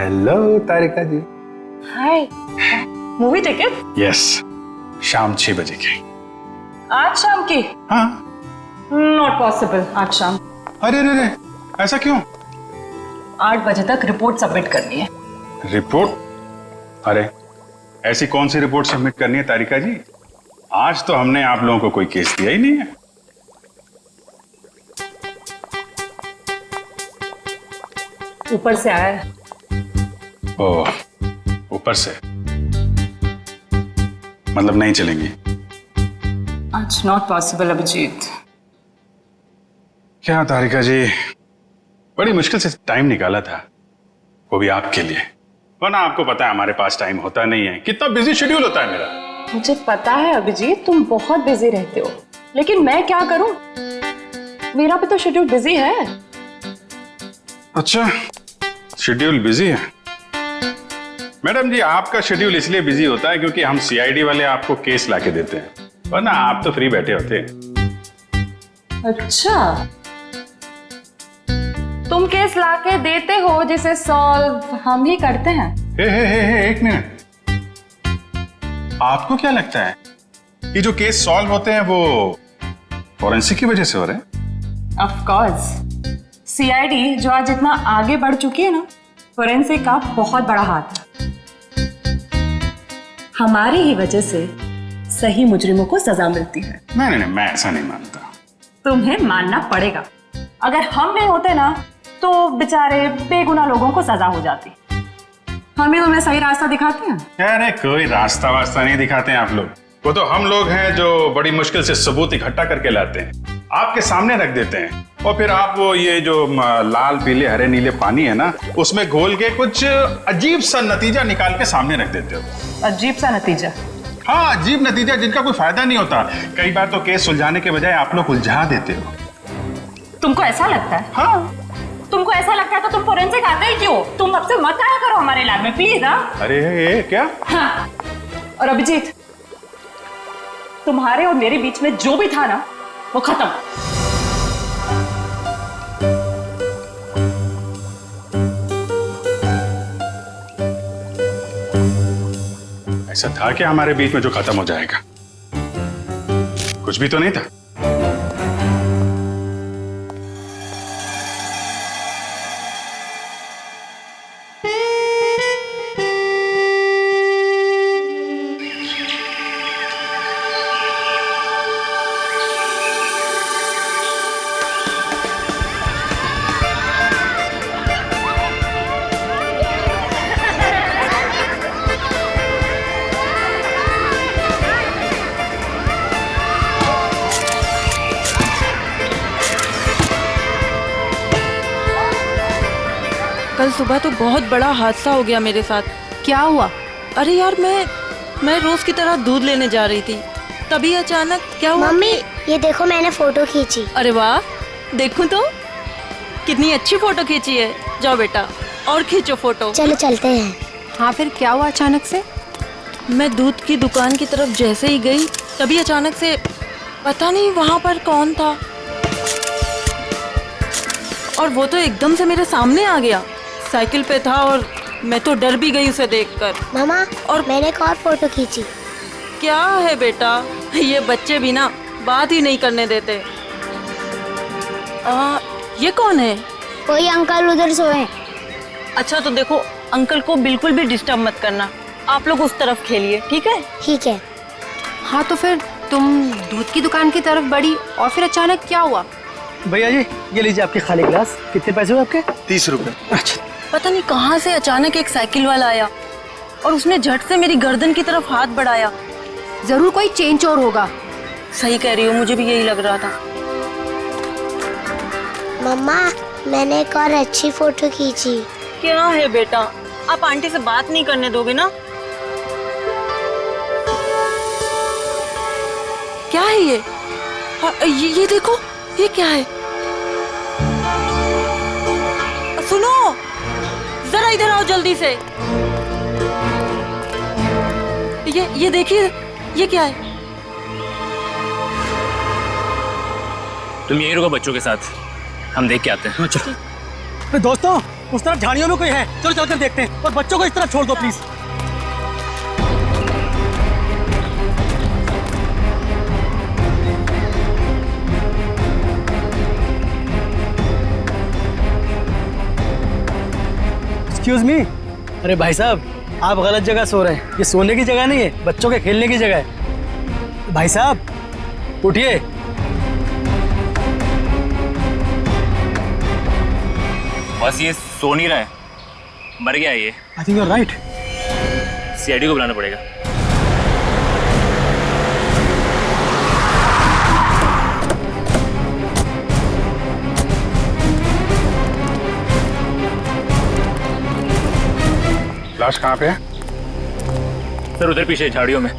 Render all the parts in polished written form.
Hello Tarika ji. Hi. Movie ticket? Yes, शाम 6 बजे की। आज शाम की? हाँ। नॉट पॉसिबल आज शाम। अरे अरे, ऐसा क्यों? 8 बजे तक रिपोर्ट सबमिट करनी है। रिपोर्ट? अरे ऐसी कौन सी रिपोर्ट सबमिट करनी है तारिका जी? आज तो हमने आप लोगों को कोई केस दिया ही नहीं है। ऊपर से आया है। ओह, ऊपर से मतलब नहीं चलेंगी? आज नॉट पॉसिबल अभिजीत। क्या तारिका जी, बड़ी मुश्किल से टाइम निकाला था, वो भी आपके लिए। वरना आपको पता है हमारे पास टाइम होता नहीं है, कितना बिजी शेड्यूल होता है मेरा। मुझे पता है अभिजीत, तुम बहुत बिजी रहते हो, लेकिन मैं क्या करूं? मेरा भी तो शेड्यूल बिजी है। अच्छा, शेड्यूल बिजी है? मैडम जी, आपका शेड्यूल इसलिए बिजी होता है क्योंकि हम सीआईडी वाले आपको केस लाके देते हैं, वरना आप तो फ्री बैठे होते हैं। अच्छा, तुम केस लाके देते हो जिसे सॉल्व हम ही करते हैं। हे, एक मिनट। आपको क्या लगता है कि जो केस सॉल्व होते हैं वो फॉरेंसिक की वजह से हो रहे हैं? ऑफ कोर्स, सीआईडी जो आज इतना आगे बढ़ चुकी है ना, फोरेंसिक का बहुत बड़ा हाथ है। हमारी ही वजह से सही मुजरिमों को सजा मिलती है। नहीं, मैं ऐसा नहीं मानता। तुम्हें मानना पड़ेगा। अगर हम नहीं होते ना तो बेचारे बेगुनाह लोगों को सजा हो जाती। हम ही तुम्हें सही रास्ता दिखाते हैं। अरे कोई रास्ता वास्ता नहीं दिखाते हैं आप लोग, वो तो हम लोग हैं जो बड़ी मुश्किल से सबूत इकट्ठा करके लाते हैं, आपके सामने रख देते हैं, और फिर आप वो ये जो लाल पीले हरे नीले पानी है ना, उसमें घोल के कुछ अजीब सा नतीजा निकाल के सामने रख देते हो। अजीब सा नतीजा? हाँ, अजीब नतीजा जिनका कोई फायदा नहीं होता। कई बार तो केस सुलझाने के बजाय आप लोग उलझा देते हो। तुमको ऐसा लगता है? हाँ। तुमको ऐसा लगता है तो तुम फोरेंसिक आते ही क्यों? तुम अब से मत आया करो हमारे लैब में प्लीज। हाँ? अरे ये क्या? हाँ। और अभिजीत, तुम्हारे और मेरे बीच में जो भी था ना, वो खत्म। ऐसा था क्या हमारे बीच में जो खत्म हो जाएगा? कुछ भी तो नहीं था। कल सुबह तो बहुत बड़ा हादसा हो गया मेरे साथ। क्या हुआ? अरे यार, मैं रोज की तरह दूध लेने जा रही थी, तभी अचानक क्या हुआ? मम्मी, ये देखो मैंने फोटो खींची। अरे वाह, देखूं तो कितनी अच्छी फोटो खींची है। जाओ बेटा और खींचो फोटो। चलो चलते हैं। हाँ, फिर क्या हुआ अचानक से? मैं दूध की दुकान की तरफ जैसे ही गई, तभी अचानक से पता नहीं वहां पर कौन था, और वो तो एकदम से मेरे सामने आ गया। साइकिल पे था और मैं तो डर भी गई उसे देखकर। मामा, और मैंने एक और फोटो खींची। क्या है बेटा, ये बच्चे भी ना बात ही नहीं करने देते। ये कौन है? कोई अंकल उधर सोए। अच्छा तो देखो, अंकल को बिल्कुल भी डिस्टर्ब मत करना, आप लोग उस तरफ खेलिए, ठीक है? ठीक है। हाँ, तो फिर तुम दूध की दुकान की तरफ बढ़ी और फिर अचानक क्या हुआ? भैया जी, ये लीजिए आपके खाली गिलास। कितने पैसे हुए आपके? 30 रुपए। अच्छा। पता नहीं कहाँ से अचानक एक साइकिल वाला आया और उसने झट से मेरी गर्दन की तरफ हाथ बढ़ाया। जरूर कोई चेन चोर होगा। सही कह रही हो, मुझे भी यही लग रहा था। मम्मा, मैंने एक और अच्छी फोटो खींची। क्या है बेटा, आप आंटी से बात नहीं करने दोगे ना? क्या है ये? ये देखो, ये क्या है? सुनो, जरा इधर आओ जल्दी से। ये देखिए, ये क्या है? तुम यही रुको बच्चों के साथ, हम देख के आते हैं। चलो। दोस्तों, उस तरफ झाड़ियों में कोई है, चलो चलकर देखते हैं। और बच्चों को इस तरफ छोड़ दो प्लीज। Excuse me. अरे भाई साहब, आप गलत जगह सो रहे हैं। ये सोने की जगह नहीं है, बच्चों के खेलने की जगह है। भाई साहब उठिए। बस ये सो नहीं रहा है, मर गया ये। I think you are right. CID को बुलाना पड़ेगा। लाश कहाँ पे है? सर उधर पीछे झाड़ियों में।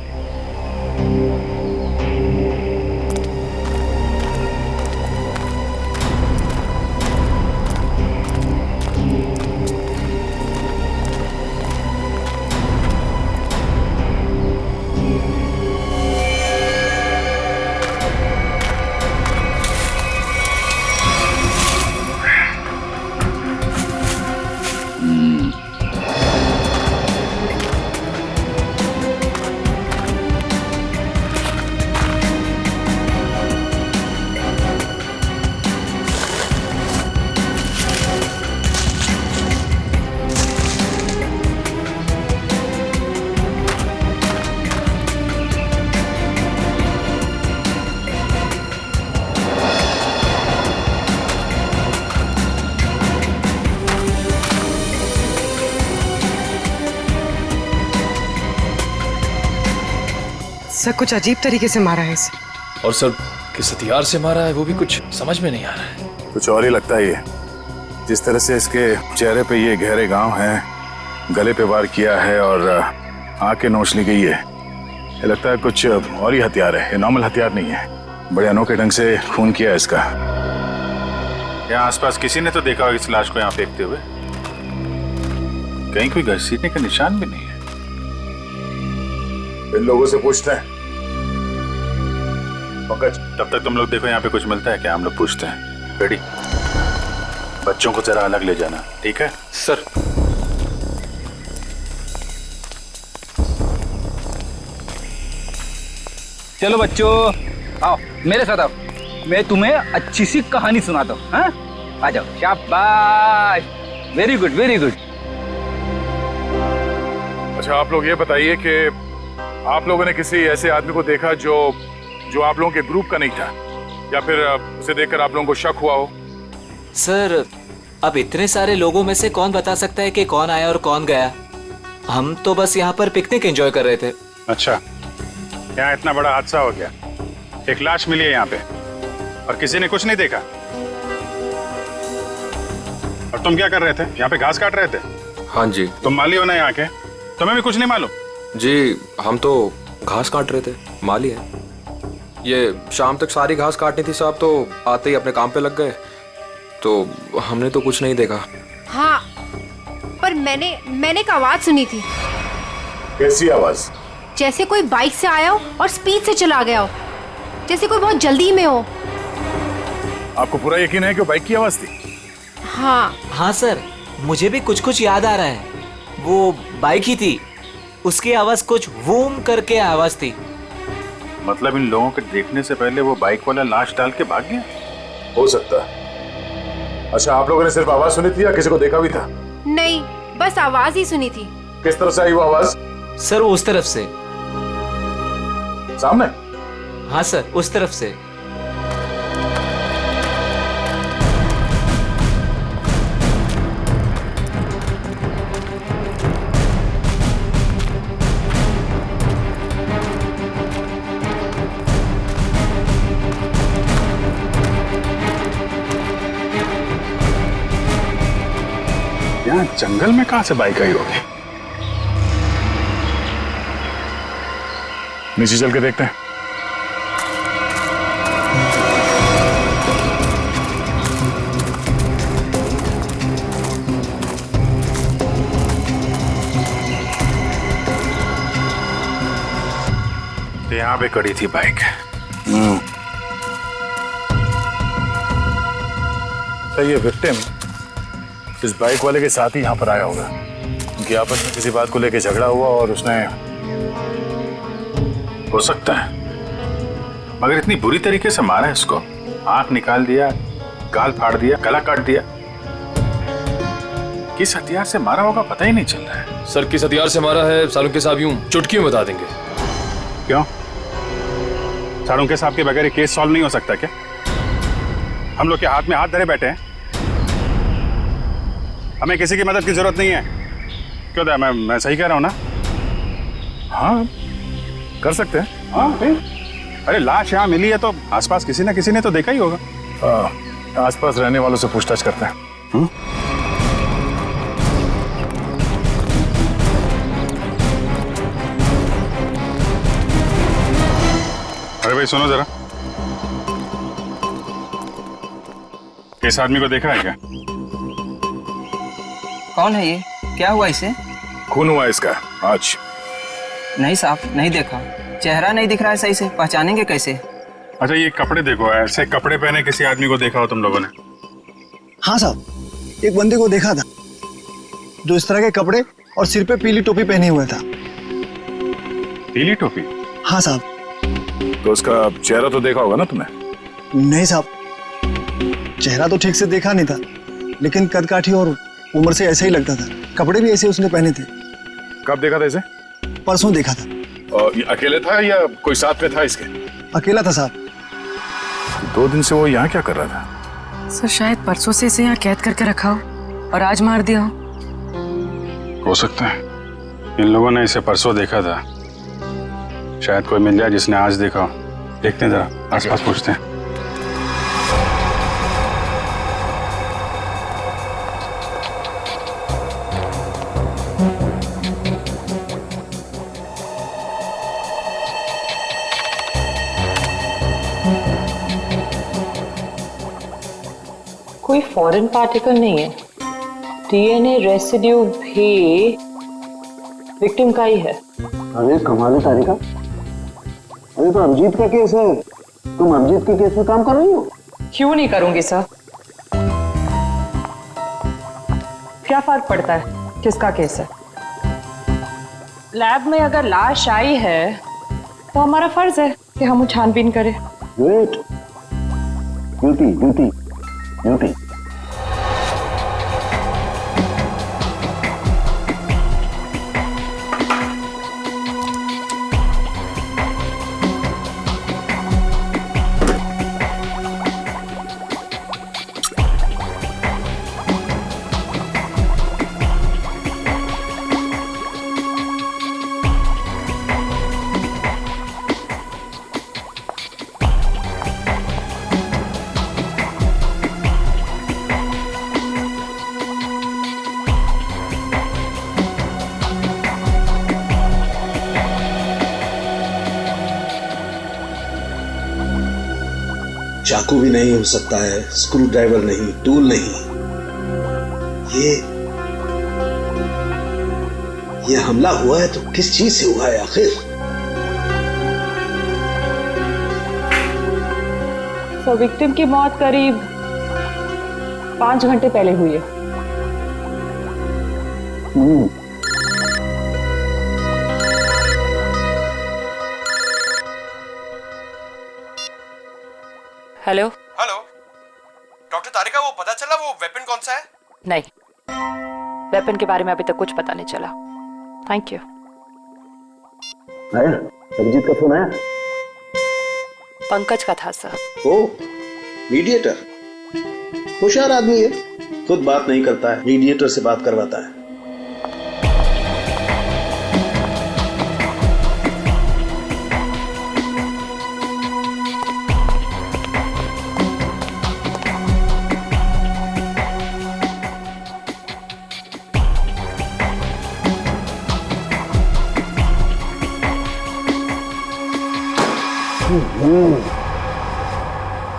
सर कुछ अजीब तरीके से मारा है इसे। और सर किस हथियार से मारा है वो भी कुछ समझ में नहीं आ रहा है। कुछ और ही लगता है ये। जिस तरह से इसके चेहरे पे ये गहरे घाव हैं, गले पे वार किया है और आंखें नोच ली गई है, ये लगता है कुछ और ही हथियार है। ये नॉर्मल हथियार नहीं है। बड़े अनोखे ढंग से खून किया है इसका। यहाँ आसपास किसी ने तो देखा होगा इस लाश को यहाँ फेंकते हुए। कहीं कोई घसीटने का निशान भी नहीं है। इन लोगों से पूछते हैं। पंकज, तब तक तुम लोग देखो यहाँ पे कुछ मिलता है क्या, हम लोग पूछते हैं। रेडी? बच्चों को जरा अलग ले जाना, ठीक है? सर चलो बच्चों आओ मेरे साथ आओ, मैं तुम्हें अच्छी सी कहानी सुनाता हूँ। हाँ आ जाओ, शाबाश, वेरी गुड वेरी गुड। अच्छा, आप लोग ये बताइए कि आप लोगों ने किसी ऐसे आदमी को देखा जो आप लोगों के ग्रुप का नहीं था, या फिर उसे देखकर आप लोगों को शक हुआ हो? सर अब इतने सारे लोगों में से कौन बता सकता है कि कौन आया और कौन गया। हम तो बस यहाँ पर पिकनिक एंजॉय कर रहे थे। अच्छा, यहाँ इतना बड़ा हादसा हो गया, एक लाश मिली है यहाँ पे और किसी ने कुछ नहीं देखा। और तुम क्या कर रहे थे? यहाँ पे घास काट रहे थे? हाँ जी। तुम माली हो ना यहाँ के, तुम्हें भी कुछ नहीं मालूम? जी हम तो घास काट रहे थे, माली है। ये शाम तक सारी घास काटनी थी साहब, तो आते ही अपने काम पे लग गए, तो हमने तो कुछ नहीं देखा। हाँ पर मैंने एक आवाज सुनी थी। कैसी आवाज? जैसे कोई बाइक से आया हो और स्पीड से चला गया हो, जैसे कोई बहुत जल्दी में हो। आपको पूरा यकीन है कि वो बाइक की आवाज थी? हाँ हाँ सर, मुझे भी कुछ कुछ याद आ रहा है। वो बाइक ही थी, उसकी आवाज कुछ वूम करके आवाज थी। मतलब इन लोगों के देखने से पहले वो बाइक वाला लाश डाल के भाग गया? हो सकता है। अच्छा, आप लोगों ने सिर्फ आवाज सुनी थी या किसी को देखा भी था? नहीं, बस आवाज ही सुनी थी। किस तरफ से आई वो आवाज? सर उस तरफ से। सामने? हाँ सर, उस तरफ से। यहाँ जंगल में कहां से बाइक आई होगी? नीचे चल के देखते हैं। तो यहाँ पे खड़ी थी बाइक। सही है, विक्टिम इस बाइक वाले के साथ ही यहाँ पर आया होगा। उनकी आपस में किसी बात को लेकर झगड़ा हुआ और उसने, हो सकता है, मगर इतनी बुरी तरीके से मारा है इसको, आंख निकाल दिया, गाल फाड़ दिया, गला काट दिया। किस हथियार से मारा होगा पता ही नहीं चल रहा है। सर किस हथियार से मारा है सालुंके साहब यूं चुटकी में बता देंगे। क्यों? सालुंके साहब के बगैर केस सॉल्व नहीं हो सकता क्या? हम लोग के हाथ में हाथ धरे बैठे हैं, हमें किसी की मदद की जरूरत नहीं है। क्यों दया, मैं सही कह रहा हूं ना? हाँ कर सकते हैं। हाँ अरे लाश यहाँ मिली है तो आसपास किसी ना किसी ने तो देखा ही होगा। हाँ, आसपास रहने वालों से पूछताछ करते हैं। अरे भाई सुनो जरा, इस आदमी को देखा है क्या? कौन है ये? क्या हुआ इसे? खून हुआ इसका आज। नहीं साहब, नहीं देखा। चेहरा नहीं दिख रहा है सही से, पहचानेंगे कैसे? अच्छा ये कपड़े देखो, ऐसे कपड़े पहने किसी आदमी को देखा हो तुम लोगों ने? हाँ साहब, एक बंदे को देखा था जो इस तरह के कपड़े और सिर पे पीली टोपी पहने हुआ था। पीली टोपी? हाँ साहब। तो उसका चेहरा तो देखा होगा ना तुमने? नहीं साहब, चेहरा तो ठीक से देखा नहीं था, लेकिन कद काठी और उम्र से ऐसा ही लगता था। कपड़े भी ऐसे उसने पहने थे। कब देखा था इसे? परसों देखा था। और ये अकेले था या कोई साथ में था इसके? अकेला था साहब। 2 दिन से वो यहाँ क्या कर रहा था? सर शायद परसों से इसे यहाँ कैद करके रखा हो और आज मार दिया हो सकता है इन लोगों ने इसे परसों देखा था। शायद कोई मिल जाए जिसने आज देखा हो। देखते हैं जरा आसपास, पूछते हैं। कोई फॉरेन पार्टिकल नहीं है, डीएनए रेसिड्यू भी विक्टिम का ही है। अरे कमाल है तारिका, अरे तो अभिजीत का केस है, तुम अभिजीत के केस में काम कर रही हो? क्यों नहीं करूंगी सर? क्या फर्क पड़ता है किसका केस है? लैब में अगर लाश आई है तो हमारा फर्ज है कि हम छानबीन करें। Wait, duty duty duty. चाकू भी नहीं हो सकता है, स्क्रू ड्राइवर नहीं, टूल नहीं। ये हमला हुआ है तो किस चीज से हुआ है आखिर? तो विक्टिम की मौत करीब 5 घंटे पहले हुई है। हेलो हेलो डॉक्टर तारिका, वो पता चला वो वेपन कौन सा है? नहीं, वेपन के बारे में अभी तक कुछ पता नहीं चला। Thank you. आया अभिजीत का फोन आया? पंकज का था सर। ओ मीडिएटर, होशियार आदमी है, खुद बात नहीं करता है, मीडिएटर से बात करवाता है।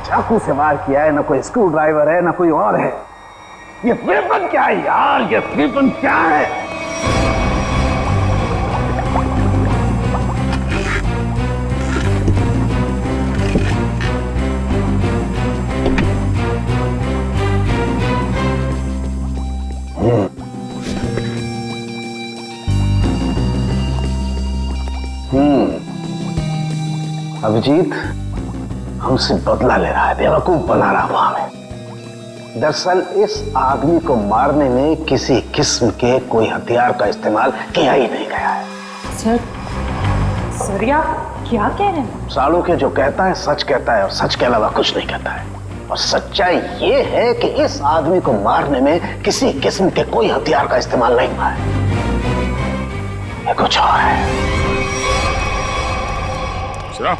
चाकू से वार किया है, ना कोई स्क्रू ड्राइवर है, ना कोई और है। ये वेपन क्या है यार? ये वेपन क्या है? अभिजीत हमसे बदला ले रहा है, बेवकूफ बना रहा वो हमें। दरअसल इस आदमी को मारने में किसी किस्म के कोई हथियार का इस्तेमाल किया ही नहीं गया है। सर, सूर्या क्या कह रहे हैं? सालों के जो कहता है सच कहता है और सच के अलावा कुछ नहीं कहता है। और सच्चाई ये है कि इस आदमी को मारने में किसी किस्म के कोई हथियार का इस्तेमाल नहीं हुआ है, ये कुछ और है। सुनो,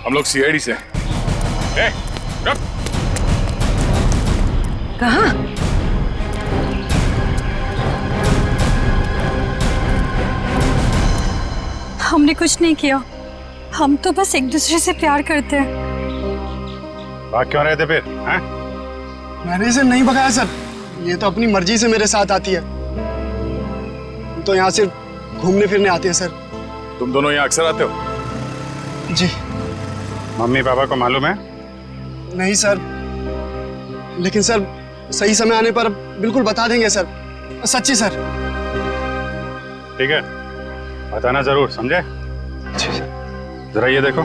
हम लोग सीआईडी से। कहाँ? हमने कुछ नहीं किया, हम तो बस एक दूसरे से प्यार करते हैं। भाग क्यों रहे थे फिर? हैं? मैंने इसे नहीं भगाया सर, ये तो अपनी मर्जी से मेरे साथ आती है। हम तो यहाँ सिर्फ घूमने फिरने आते हैं सर। तुम दोनों यहाँ अक्सर आते हो? जी। मम्मी पापा को मालूम है? नहीं सर, लेकिन सर सही समय आने पर बिल्कुल बता देंगे सर, सच्ची सर। ठीक है, बताना जरूर, समझे? जरा ये देखो,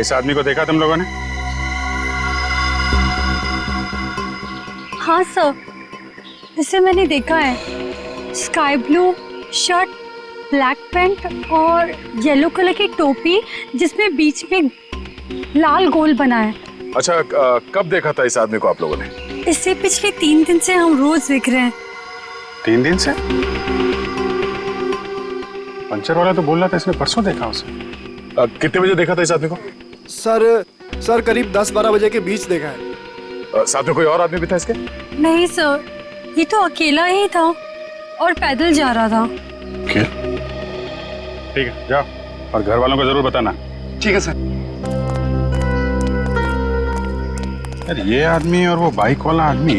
इस आदमी को देखा तुम लोगों ने? हाँ सर, इसे मैंने देखा है। Sky blue shirt, black pant और येलो कलर की टोपी जिसमें बीच में लाल गोल बना है। अच्छा, कब देखा था इस आदमी को आप लोगों ने? इससे पिछले 3 दिन से हम रोज देख रहे हैं। 3 दिन से? पंचर वाला तो बोल रहा था इसने परसों देखा उसे। कितने बजे देखा था इस आदमी को? सर करीब 10-12 बजे के बीच देखा है। साथ में कोई और आदमी भी था इसके? नहीं सर, ये तो अकेला ही था और पैदल जा रहा था। ठीक है, जाओ और घर वालों को जरूर बताना। ठीक है सर। यार ये आदमी और वो बाइक वाला आदमी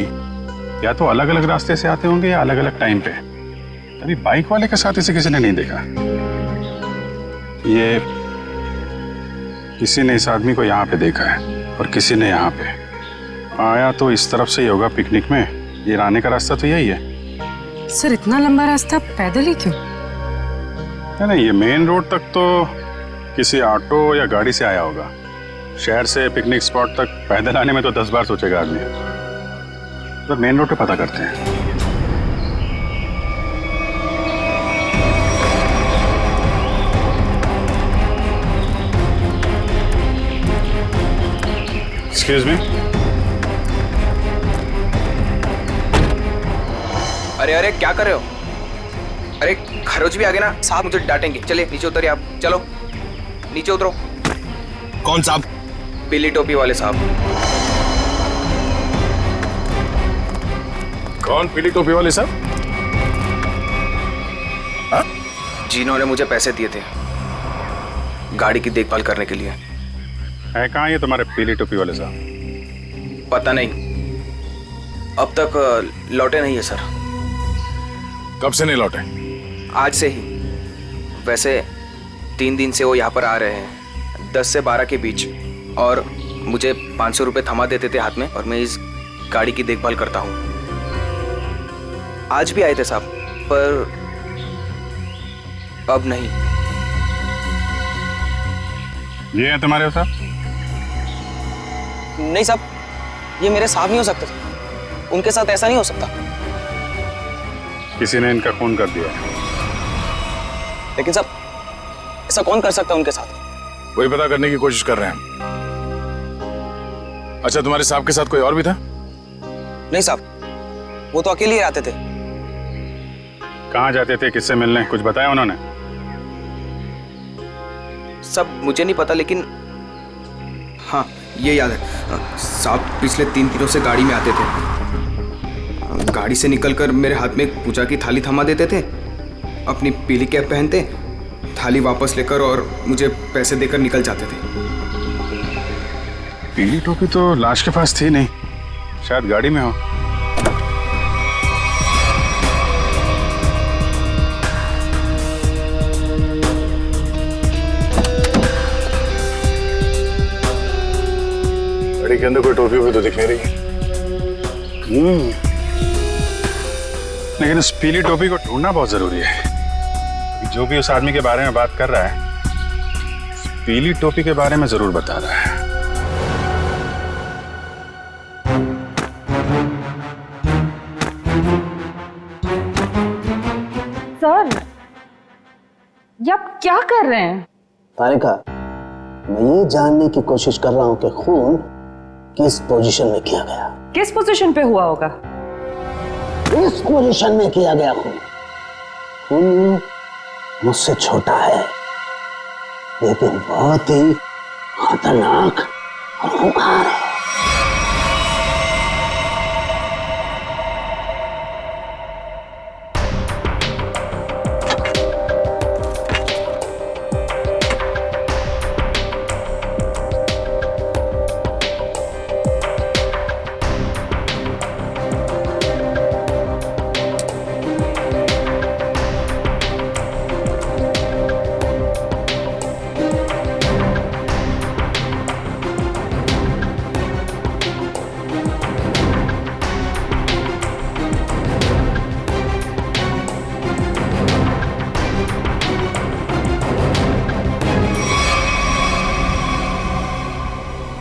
या तो अलग अलग रास्ते से आते होंगे या अलग अलग टाइम पे। अभी बाइक वाले के साथ इसे किसी ने नहीं देखा। ये किसी ने इस आदमी को यहाँ पे देखा है और किसी ने यहाँ पे। आया तो इस तरफ से ही होगा पिकनिक में, ये आने का रास्ता तो यही है। सर इतना लंबा रास्ता पैदल ही क्यों? नहीं, ये मेन रोड तक तो किसी ऑटो या गाड़ी से आया होगा। शहर से पिकनिक स्पॉट तक पैदल आने में तो 10 बार सोचेगा आदमी। तो मेन रोड पे पता करते हैं। Excuse me. अरे क्या कर रहे हो? अरे खरोच भी आ गए ना साहब, मुझे डांटेंगे। चलिए नीचे उतरिए आप, चलो नीचे उतरो। कौन साहब? पीली टोपी वाले साहब। कौन पीली टोपी वाले साहब? जिन्होंने मुझे पैसे दिए थे गाड़ी की देखभाल करने के लिए। है कहाँ ये तुम्हारे पीली टोपी वाले साहब? पता नहीं, अब तक लौटे नहीं है सर। कब से नहीं लौटे? आज से ही। वैसे 3 दिन से वो यहाँ पर आ रहे हैं, 10 से 12 के बीच, और मुझे 500 रुपये थमा देते थे हाथ में, और मैं इस गाड़ी की देखभाल करता हूँ। आज भी आए थे साहब, पर अब नहीं। ये है तुम्हारे साहब? नहीं साहब, ये मेरे साहब नहीं हो सकते, उनके साथ ऐसा नहीं हो सकता। किसी ने इनका खून कर दिया। लेकिन साहब ऐसा कौन कर सकता है उनके साथ? वही पता करने की कोशिश कर रहे हैं। अच्छा, तुम्हारे साहब के साथ कोई और भी था? नहीं साहब, वो तो अकेले ही आते थे। कहाँ जाते थे, किससे मिलने, कुछ बताया उन्होंने? सब मुझे नहीं पता, लेकिन हाँ ये याद है साहब, पिछले 3 दिनों से गाड़ी में आते थे। गाड़ी से निकलकर मेरे हाथ में पूजा की थाली थमा देते थे, अपनी पीली कैप पहनते, थाली वापस लेकर और मुझे पैसे देकर निकल जाते थे। पीली टोपी तो लाश के पास थी नहीं, शायद गाड़ी में हो। गाड़ी के अंदर कोई टोपी हुई तो दिख नहीं रही। लेकिन उस पीली टोपी को ढूंढना बहुत जरूरी है। जो भी उस आदमी के बारे में बात कर रहा है, उस पीली टोपी के बारे में जरूर बता रहा है। सर, ये आप क्या कर रहे हैं? तारिका, मैं ये जानने की कोशिश कर रहा हूं कि खून किस पोजीशन में किया गया। किस पोजीशन पे हुआ होगा? इस पोजीशन में किया गया खून। खून मुझसे छोटा है, लेकिन बहुत ही खतरनाक और खूंखार है।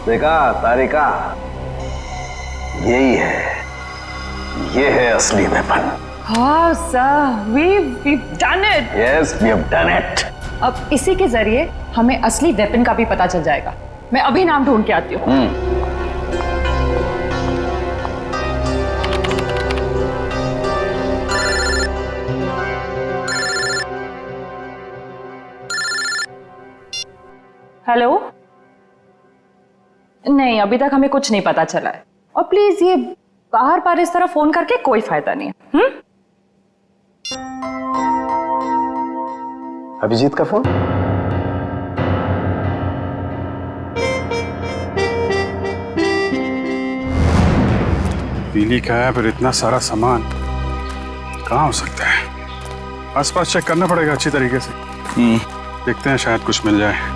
देखा तारिका, यही है, ये है असली वेपन। हाँ sir, we've done it. Yes, we have done it. अब इसी के जरिए हमें असली वेपन का भी पता चल जाएगा। मैं अभी नाम ढूंढ के आती हूँ। हेलो? नहीं, अभी तक हमें कुछ नहीं पता चला है। और प्लीज ये बार बार इस तरह फोन करके कोई फायदा नहीं है। अभिजीत का फोन? पीली का है, फिर इतना सारा सामान कहाँ हो सकता है? आसपास चेक करना पड़ेगा अच्छी तरीके से। देखते हैं, शायद कुछ मिल जाए।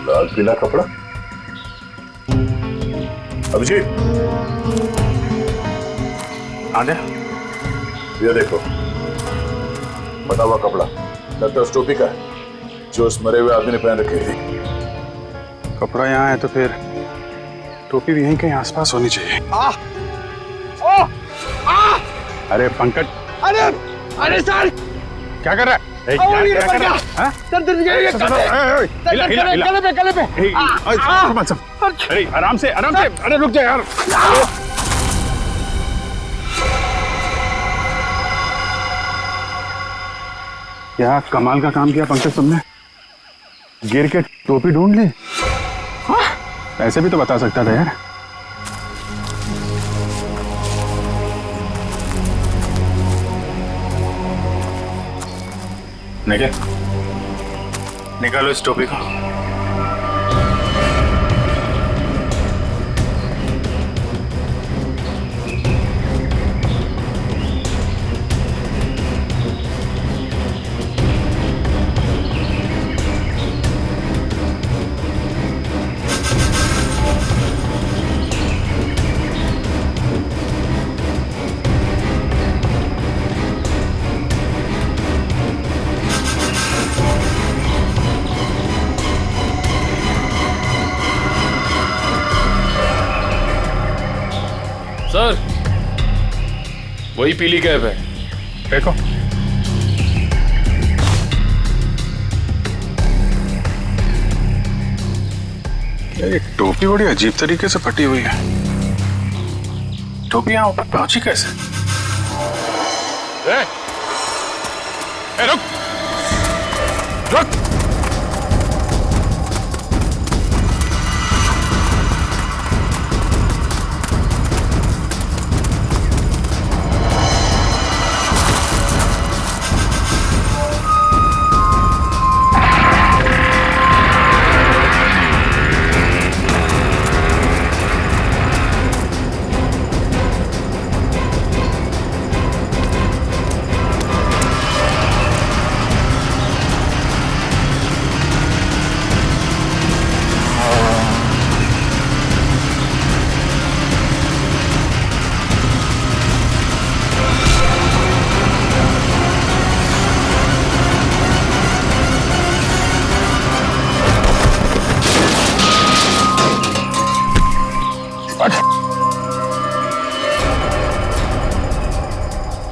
लाल पीला कपड़ा। अभिजीत, आगे ये देखो, बटा हुआ कपड़ा लगता है उस टोपी का है जो उस मरे हुए आदमी ने पहन रखी थी। कपड़ा यहाँ है तो फिर टोपी भी यहीं कहीं आसपास होनी चाहिए। अरे पंकज, अरे सर, क्या कर रहा है? गले पे। अरे आराम से, अरे रुक जा यार। क्या कमाल का काम किया पंकज तुमने, गिर के टोपी ढूंढ ली। ऐसे भी तो बता सकता था यार। निकालो इस टोपी को। सर, वही पीली कैप है। देखो, ये टोपी बड़ी अजीब तरीके से फटी हुई है। टोपी यहाँ ऊपर पहुंची कैसे? रुक, रुक।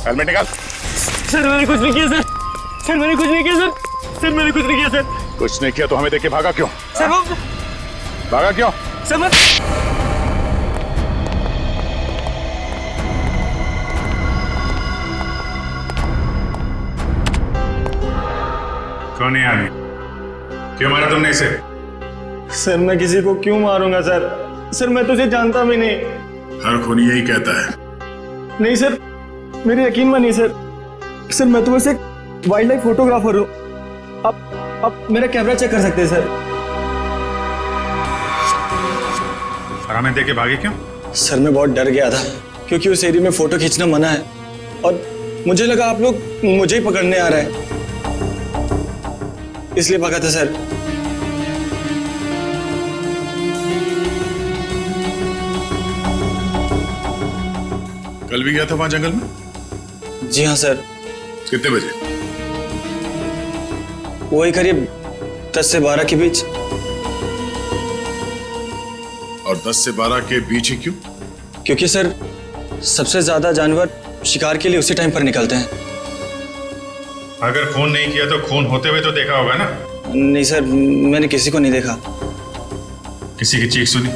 हेलमेट निकाल। सर मैंने कुछ नहीं किया सर। सर मैंने कुछ नहीं किया सर। सर मैंने कुछ नहीं किया सर। कुछ नहीं किया तो हमें देख के भागा क्यों? सर वो भागा क्यों? सर मैं कौन है आदमी? क्यों मारा तुमने इसे? सर मैं किसी को क्यों मारूंगा सर? सर मैं तुझे जानता भी नहीं। हर खूनी यही कहता है। नहीं सर, मेरे यकीन मानिए सर। सर मैं तो बस एक वाइल्ड लाइफ फोटोग्राफर हूँ। आप मेरा कैमरा चेक कर सकते हैं सर। और हमें देख के भागे क्यों? सर मैं बहुत डर गया था क्योंकि उस एरिया में फोटो खींचना मना है और मुझे लगा आप लोग मुझे ही पकड़ने आ रहे हैं, इसलिए भागा था सर। कल भी गया था वहां जंगल में? जी हाँ सर। कितने बजे? वही करीब 10 से 12 के बीच। और 10 से 12 के बीच ही क्यों? क्योंकि सर सबसे ज्यादा जानवर शिकार के लिए उसी टाइम पर निकलते हैं। अगर खून नहीं किया तो खून होते हुए तो देखा होगा ना? नहीं सर, मैंने किसी को नहीं देखा। किसी की चीख सुनी?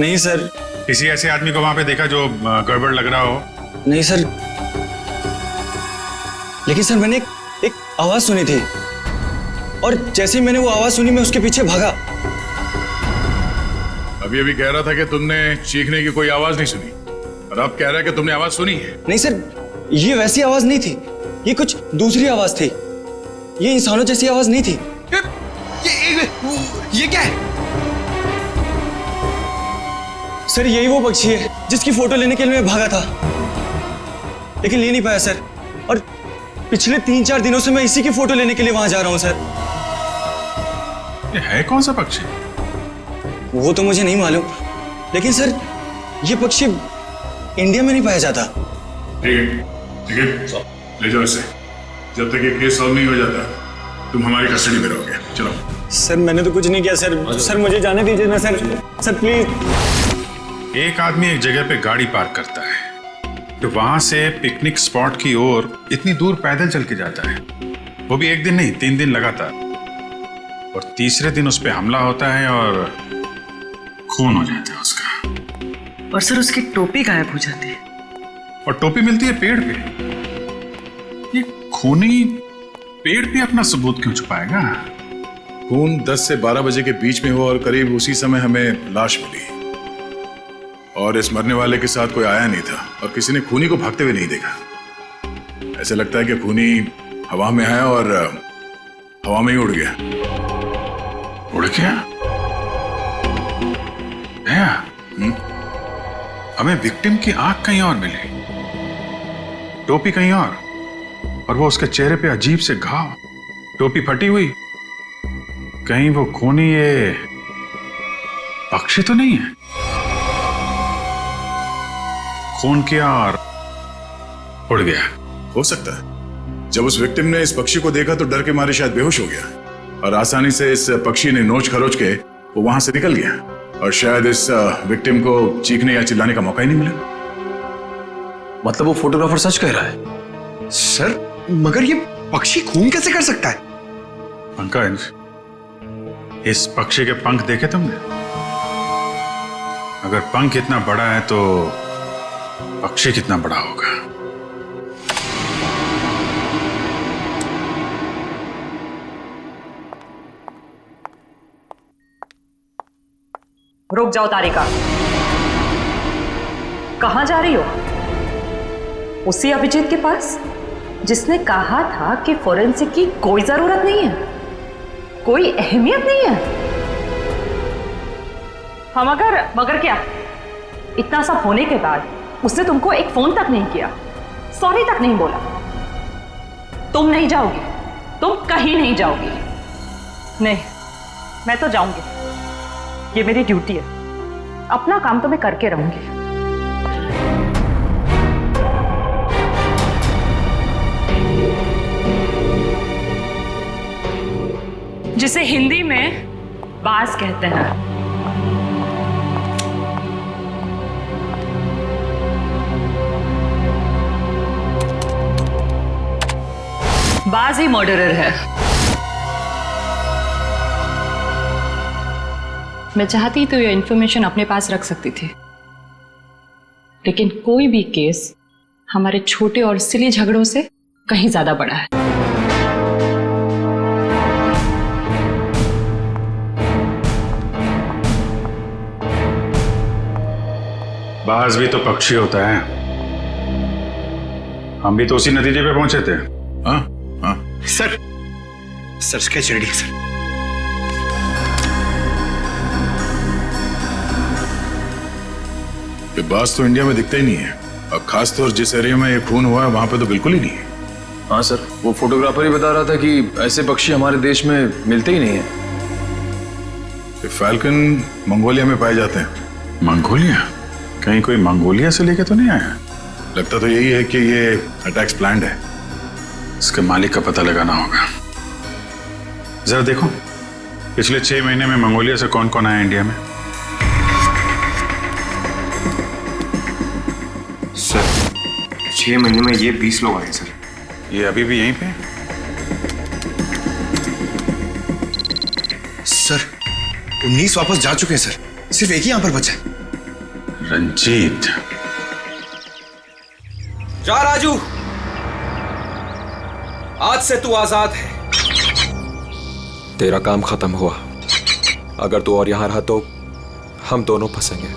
नहीं सर। किसी ऐसे आदमी को वहां पे देखा जो गड़बड़ लग रहा हो? नहीं सर, लेकिन सर मैंने एक आवाज सुनी थी और जैसे ही मैंने वो आवाज सुनी मैं उसके पीछे भागा। अभी अभी कह रहा था कि तुमने चीखने की कोई आवाज नहीं सुनी और अब कह रहा है कि तुमने आवाज सुनी है। नहीं सर, ये वैसी आवाज नहीं थी, ये कुछ दूसरी आवाज थी। ये इंसानों जैसी आवाज नहीं थी। ये क्या है? सर यही वो पक्षी है जिसकी फोटो लेने के लिए मैं भागा था, लेकिन ले नहीं पाया सर। और पिछले 3-4 दिनों से मैं इसी की फोटो लेने के लिए वहां जा रहा हूं सर। ये है कौन सा पक्षी? वो तो मुझे नहीं मालूम, लेकिन सर ये पक्षी इंडिया में नहीं पाया जाता। ठीक है, ले जाओ इसे। जब तक ये केस सॉल्व नहीं हो जाता तुम हमारी कस्टडी में रहोगे। चलो। सर मैंने तो कुछ नहीं किया सर। सर मुझे जाने दीजिए ना सर। Sir please. एक आदमी एक जगह पे गाड़ी पार्क करता है तो वहां से पिकनिक स्पॉट की ओर इतनी दूर पैदल चल के जाता है, वो भी एक दिन नहीं 3 दिन लगातार, और तीसरे दिन उस पर हमला होता है और खून हो जाता है उसका। और सर उसकी टोपी गायब हो जाती है। और टोपी मिलती है पेड़ पे। ये खूनी पेड़ पे अपना सबूत क्यों छुपाएगा? खून 10 से 12 बजे के बीच में हुआ और करीब उसी समय हमें लाश मिली और इस मरने वाले के साथ कोई आया नहीं था और किसी ने खूनी को भागते हुए नहीं देखा। ऐसा लगता है कि खूनी हवा में आया और हवा में ही उड़ गया। उड़ गया? हमें विक्टिम की आंख कहीं और मिली, टोपी कहीं और वो उसके चेहरे पे अजीब से घाव, टोपी फटी हुई। कहीं वो खूनी ये पक्षी तो नहीं है? खून किया और उड़ गया। हो सकता है जब उस विक्टिम ने इस पक्षी को देखा तो डर के मारे शायद बेहोश हो गया और आसानी से इस पक्षी ने नोच खरोच के वो वहां से निकल गया और शायद इस विक्टिम को चीखने या चिल्लाने का मौका ही नहीं मिला। मतलब वो फोटोग्राफर सच कह रहा है? सर मगर ये पक्षी खून कैसे कर सकता है? पंकज, इस पक्षी के पंख देखे तुमने? अगर पंख इतना बड़ा है तो पक्षी कितना बड़ा होगा? रुक जाओ तारिका, कहां जा रही हो? उसी अभिजीत के पास जिसने कहा था कि फोरेंसिक की कोई जरूरत नहीं है, कोई अहमियत नहीं है। हम मगर क्या, इतना सब होने के बाद उसने तुमको एक फोन तक नहीं किया, सॉरी तक नहीं बोला। तुम नहीं जाओगी, तुम कहीं नहीं जाओगी। नहीं, मैं तो जाऊंगी, ये मेरी ड्यूटी है, अपना काम तो मैं करके रहूंगी। जिसे हिंदी में बाज कहते हैं। बाज ही मर्डरर है। मैं चाहती तो ये इंफॉर्मेशन अपने पास रख सकती थी, लेकिन कोई भी केस हमारे छोटे और सिली झगड़ों से कहीं ज्यादा बड़ा है। बाज भी तो पक्षी होता है, हम भी तो उसी नतीजे पे पहुंचे थे। हाँ हाँ सर, स्केच रेडी है सर। ये बाज तो इंडिया में दिखता ही नहीं है, अब खास तौर जिस एरिया में ये खून हुआ है वहां पे तो बिल्कुल ही नहीं है। हाँ सर, वो फोटोग्राफर ही बता रहा था कि ऐसे पक्षी हमारे देश में मिलते ही नहीं है। ये फैल्कन मंगोलिया में पाए जाते हैं। मंगोलिया? कहीं कोई मंगोलिया से लेके तो नहीं आया? लगता तो यही है कि ये अटैक्स प्लान्ड है। इसके मालिक का पता लगाना होगा। जरा देखो, पिछले 6 महीने में मंगोलिया से कौन कौन आया इंडिया में? सर 6 महीने में ये 20 लोग आए सर। ये अभी भी यहीं पे? सर 19 वापस जा चुके हैं सर, सिर्फ एक ही यहां पर बचा है। रंजीत। जा राजू, आज से तू आजाद है। तेरा काम खत्म हुआ। अगर तू और यहां रहा तो हम दोनों फंसेंगे।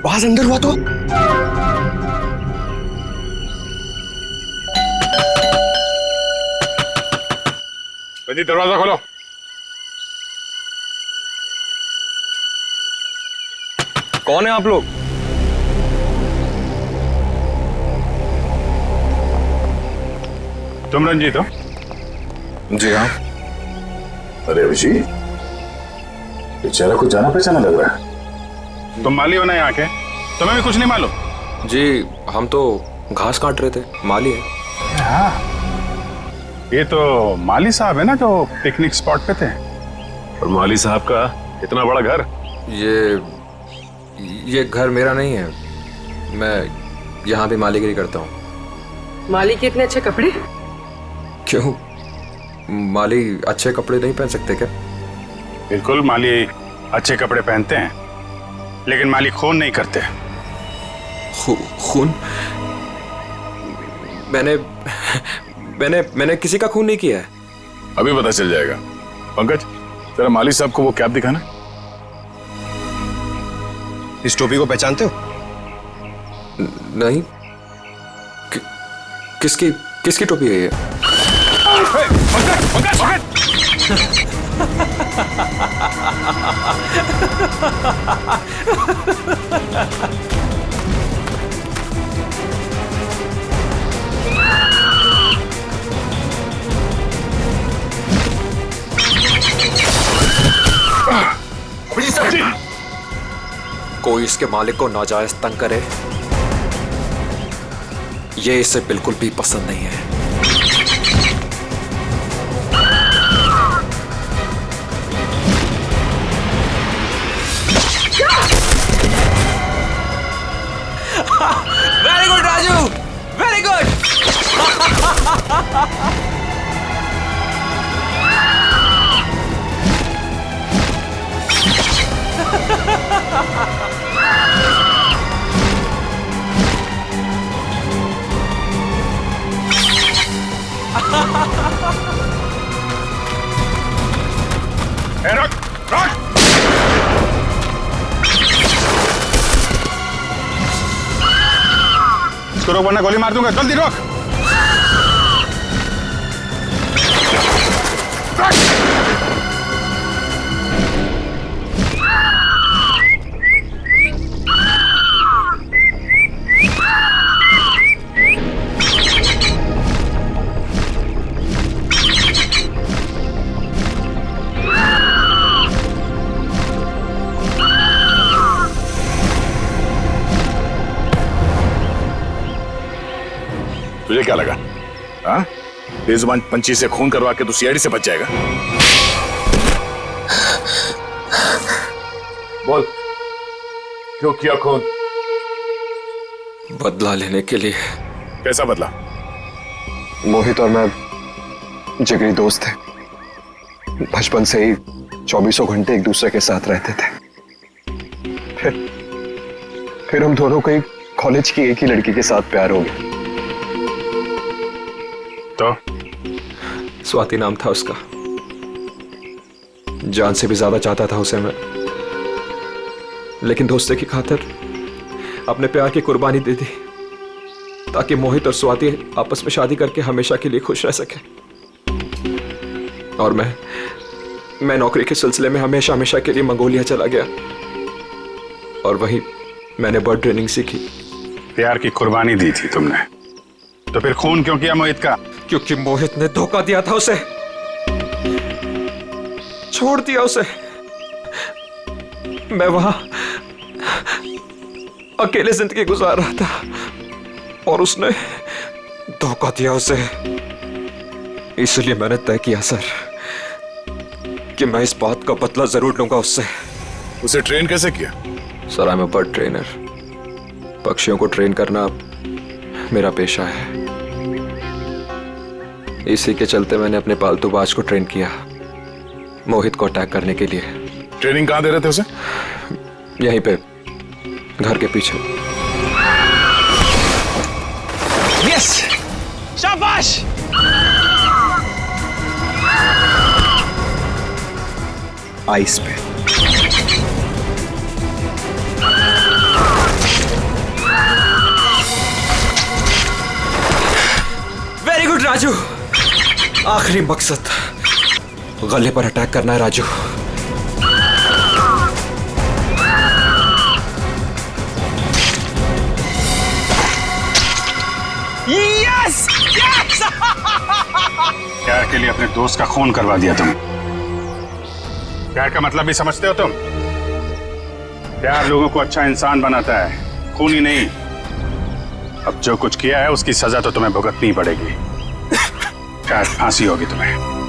बाज अंदर हुआ तो? रंजीत, दरवाजा खोलो। कौन है आप लोग? तुम रंजीत हो? जी हाँ। अरे अभिजीत, बेचारा कुछ जाना पहचाना लग रहा है। तुम माली हो ना यहाँ के? तुम्हें भी कुछ नहीं मालूम? जी हम तो घास काट रहे थे, माली है। हाँ, ये तो माली साहब है ना जो पिकनिक स्पॉट पे थे। और माली साहब का इतना बड़ा घर? ये घर मेरा नहीं है, मैं यहाँ भी मालीगिरी करता हूँ। माली के इतने अच्छे कपड़े? क्यों, माली अच्छे कपड़े नहीं पहन सकते क्या? बिल्कुल, माली अच्छे कपड़े पहनते हैं, लेकिन माली खून नहीं करते। खून? मैंने किसी का खून नहीं किया है। अभी पता चल जाएगा। पंकज, जरा माली साहब को वो कैप दिखाना। इस टोपी को पहचानते हो? नहीं। किसकी टोपी है ये? कोई इसके मालिक को नाजायज तंग करे, ये इसे बिल्कुल भी पसंद नहीं है। Very good Raju, very good. रुक रुक, इसको रोक वरना गोली मार दूंगा। जल्दी रोक। तुझे क्या लगा? हाँ, बेजुबान पंछी से खून करवा के तू सीआईडी से बच जाएगा? बोल, क्यों किया खून? बदला लेने के लिए। कैसा बदला? मोहित और मैं जिगरी दोस्त थे, बचपन से ही 24 घंटे एक दूसरे के साथ रहते थे। फिर हम दोनों को कॉलेज की एक ही लड़की के साथ प्यार हो गया। तो स्वाति नाम था उसका। जान से भी ज्यादा चाहता था उसे मैं, लेकिन दोस्ती की खातिर अपने प्यार की कुर्बानी दे दी ताकि मोहित और स्वाति आपस में शादी करके हमेशा के लिए खुश रह सके। और मैं नौकरी के सिलसिले में हमेशा के लिए मंगोलिया चला गया और वहीं मैंने बर्ड ट्रेनिंग सीखी। प्यार की कुर्बानी दी थी तुमने, तो फिर खून क्यों किया मोहित का? क्योंकि मोहित ने धोखा दिया था उसे, छोड़ दिया उसे। मैं वहां अकेले जिंदगी गुजार रहा था और उसने धोखा दिया उसे। इसलिए मैंने तय किया सर कि मैं इस बात का बदला जरूर लूंगा उससे। उसे ट्रेन कैसे किया? Sir, I am a bird trainer. पक्षियों को ट्रेन करना मेरा पेशा है। इसी के चलते मैंने अपने पालतू बाज को ट्रेन किया मोहित को अटैक करने के लिए। ट्रेनिंग कहां दे रहे थे उसे? यहीं पे, घर के पीछे। यस, शाबाश। आइस पे। Very good Raju. आखिरी मकसद गले पर अटैक करना है राजू। Yes yes. प्यार के लिए अपने दोस्त का खून करवा दिया तुम। प्यार का मतलब भी समझते हो तुम? प्यार लोगों को अच्छा इंसान बनाता है, खून ही नहीं। अब जो कुछ किया है उसकी सजा तो तुम्हें भुगतनी पड़ेगी। शायद फांसी होगी तुम्हें।